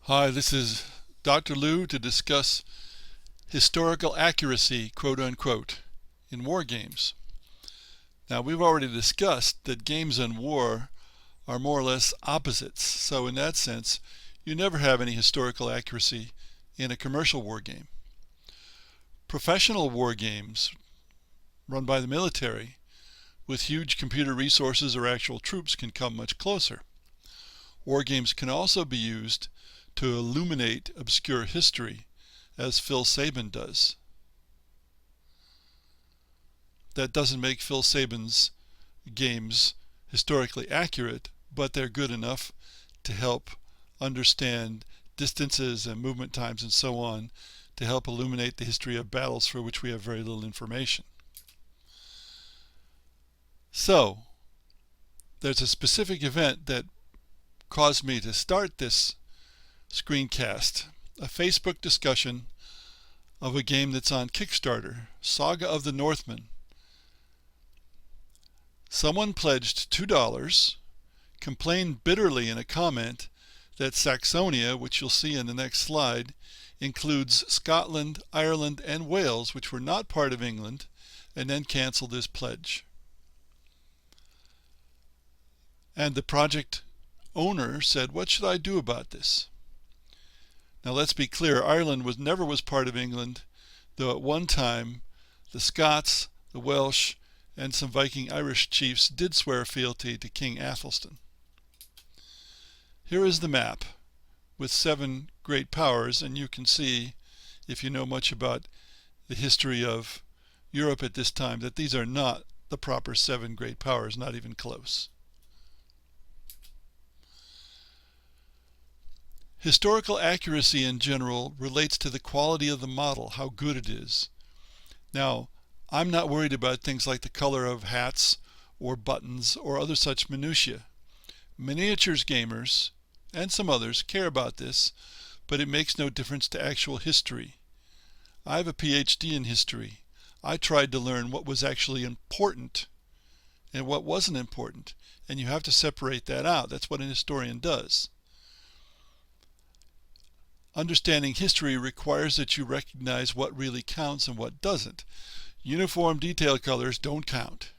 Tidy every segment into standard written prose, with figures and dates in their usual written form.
Hi, this is Dr. Lou to discuss historical accuracy, quote unquote, in war games. Now, we've already discussed that games and war are more or less opposites, so in that sense, you never have any historical accuracy in a commercial war game. Professional war games run by the military with huge computer resources or actual troops can come much closer. War games can also be used to illuminate obscure history, as Phil Sabin does. That doesn't make Phil Sabin's games historically accurate, but they're good enough to help understand distances and movement times and so on, to help illuminate the history of battles for which we have very little information. So, there's a specific event that caused me to start this screencast, a Facebook discussion of a game that's on Kickstarter, Saga of the Northmen. Someone pledged $2, complained bitterly in a comment that Saxonia, which you'll see in the next slide, includes Scotland, Ireland, and Wales, which were not part of England, and then canceled his pledge. And the project owner said, "What should I do about this?" Now let's be clear, Ireland never was part of England, though at one time the Scots, the Welsh, and some Viking Irish chiefs did swear fealty to King Athelstan. Here is the map with 7 great powers, and you can see, if you know much about the history of Europe at this time, that these are not the proper 7 great powers, not even close. Historical accuracy in general relates to the quality of the model, how good it is. Now, I'm not worried about things like the color of hats or buttons or other such minutiae. Miniatures gamers, and some others, care about this, but it makes no difference to actual history. I have a PhD in history. I tried to learn what was actually important and what wasn't important, and you have to separate that out. That's what an historian does. Understanding history requires that you recognize what really counts and what doesn't. Uniform detail colors don't count.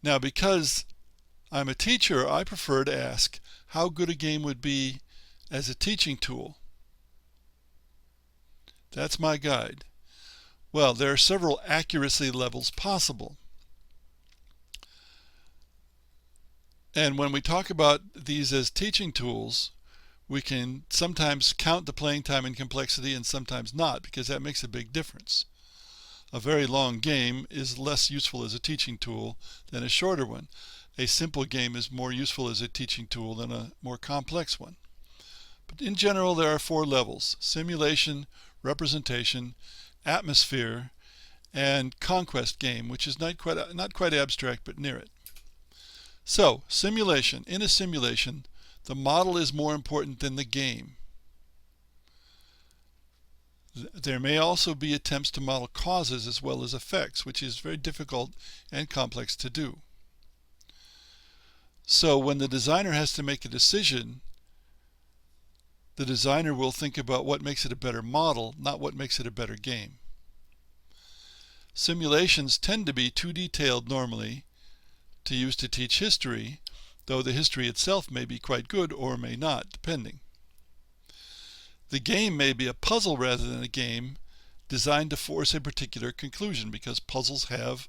Now, because I'm a teacher, I prefer to ask how good a game would be as a teaching tool. That's my guide. Well, there are several accuracy levels possible. And when we talk about these as teaching tools, we can sometimes count the playing time and complexity and sometimes not, because that makes a big difference. A very long game is less useful as a teaching tool than a shorter one. A simple game is more useful as a teaching tool than a more complex one. But in general, there are 4 levels: simulation, representation, atmosphere, and conquest game, which is not quite abstract, but near it. So, simulation. In a simulation, the model is more important than the game. There may also be attempts to model causes as well as effects, which is very difficult and complex to do. So when the designer has to make a decision, the designer will think about what makes it a better model, not what makes it a better game. Simulations tend to be too detailed normally to use to teach history, though the history itself may be quite good or may not, depending. The game may be a puzzle rather than a game designed to force a particular conclusion, because puzzles have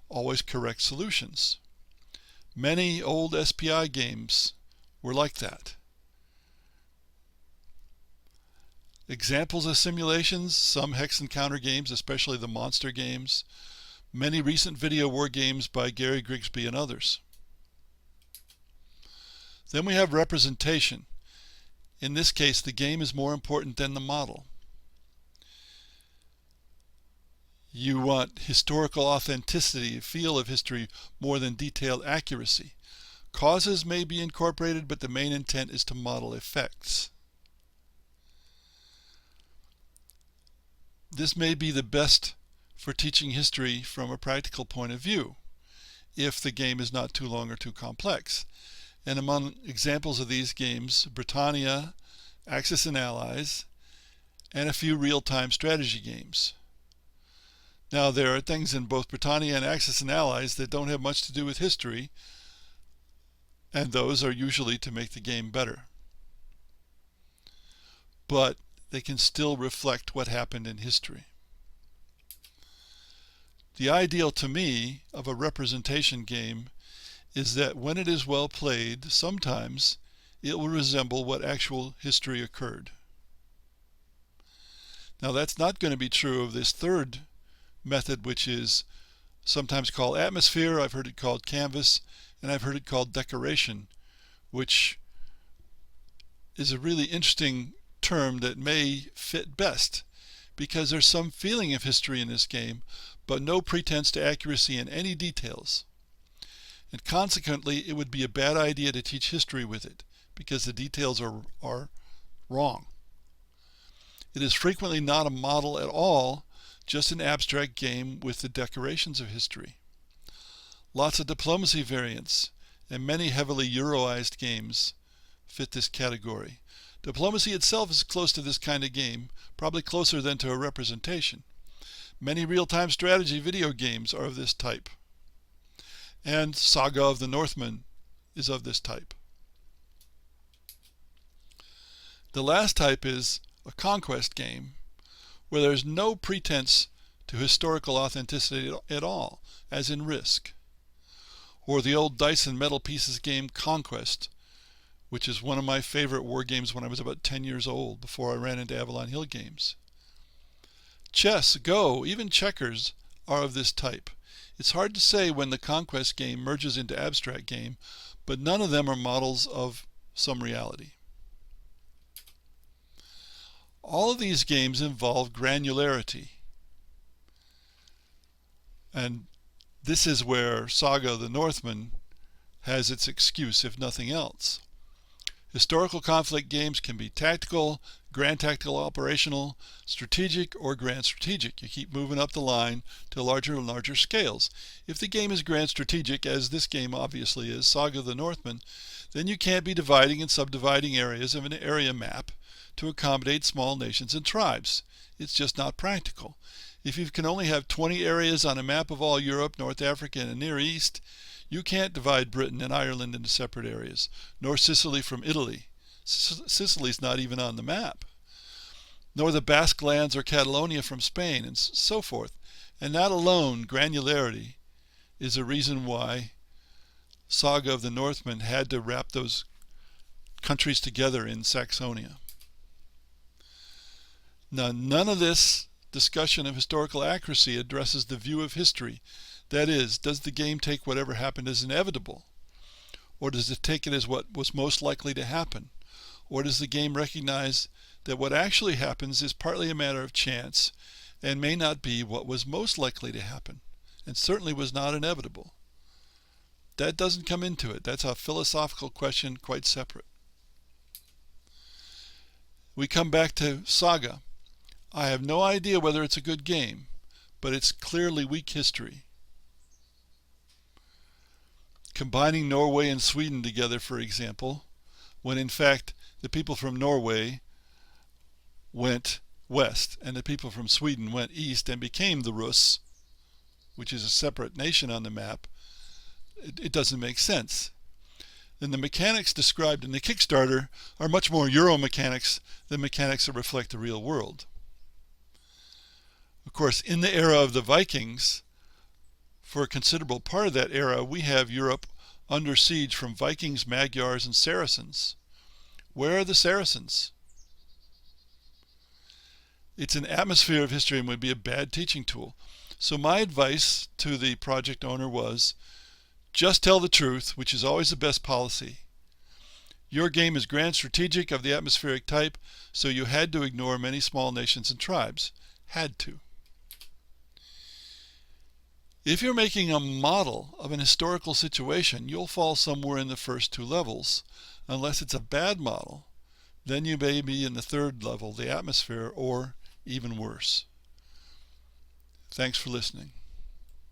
always correct solutions. Many old SPI games were like that. Examples of simulations: some hex and counter games, especially the monster games, many recent video war games by Gary Grigsby and others. Then we have representation. In this case, the game is more important than the model. You want historical authenticity, feel of history, more than detailed accuracy. Causes may be incorporated, but the main intent is to model effects. This may be the best for teaching history from a practical point of view, if the game is not too long or too complex. and among examples of these games, Britannia, Axis and Allies, and a few real-time strategy games. Now, there are things in both Britannia and Axis and Allies that don't have much to do with history, and those are usually to make the game better. But they can still reflect what happened in history. The ideal to me of a representation game is that when it is well played, sometimes it will resemble what actual history occurred. Now, that's not going to be true of this third method, which is sometimes called atmosphere. I've heard it called canvas, and I've heard it called decoration, which is a really interesting term that may fit best because there's some feeling of history in this game, but no pretense to accuracy in any details. And consequently, it would be a bad idea to teach history with it because the details are wrong. It is frequently not a model at all, just an abstract game with the decorations of history. Lots of diplomacy variants and many heavily Euroized games fit this category. Diplomacy itself is close to this kind of game, probably closer than to a representation. Many real-time strategy video games are of this type. And Saga of the Northman is of this type. The last type is a conquest game, where there's no pretense to historical authenticity at all, as in Risk. Or the old dice and metal pieces game Conquest, which is one of my favorite war games when I was about 10 years old, before I ran into Avalon Hill games. Chess, Go, even checkers are of this type. It's hard to say when the conquest game merges into abstract game, but none of them are models of some reality. All of these games involve granularity. And this is where Saga of the Northman has its excuse, if nothing else. Historical conflict games can be tactical, grand tactical operational, strategic, or grand strategic. You keep moving up the line to larger and larger scales. If the game is grand strategic, as this game obviously is, Saga of the Northman, then you can't be dividing and subdividing areas of an area map to accommodate small nations and tribes. It's just not practical. If you can only have 20 areas on a map of all Europe, North Africa, and the Near East, you can't divide Britain and Ireland into separate areas, nor Sicily from Italy. Sicily's not even on the map. Nor the Basque lands or Catalonia from Spain, and so forth. And that alone, granularity, is a reason why Saga of the Northman had to wrap those countries together in Saxonia. Now, none of this discussion of historical accuracy addresses the view of history. That is, does the game take whatever happened as inevitable? Or does it take it as what was most likely to happen? Or does the game recognize that what actually happens is partly a matter of chance and may not be what was most likely to happen, and certainly was not inevitable? That doesn't come into it. That's a philosophical question quite separate. We come back to Saga. I have no idea whether it's a good game, but it's clearly weak history. Combining Norway and Sweden together, for example, when in fact the people from Norway went west and the people from Sweden went east and became the Rus, which is a separate nation on the map, it doesn't make sense. Then the mechanics described in the Kickstarter are much more Euro mechanics than mechanics that reflect the real world. Of course, in the era of the Vikings, for a considerable part of that era, we have Europe under siege from Vikings, Magyars, and Saracens. Where are the Saracens? It's an atmosphere of history and would be a bad teaching tool. So my advice to the project owner was, just tell the truth, which is always the best policy. Your game is grand strategic of the atmospheric type, so you had to ignore many small nations and tribes. Had to. If you're making a model of an historical situation, you'll fall somewhere in the first two levels. Unless it's a bad model, then you may be in the third level, the atmosphere, or even worse. Thanks for listening.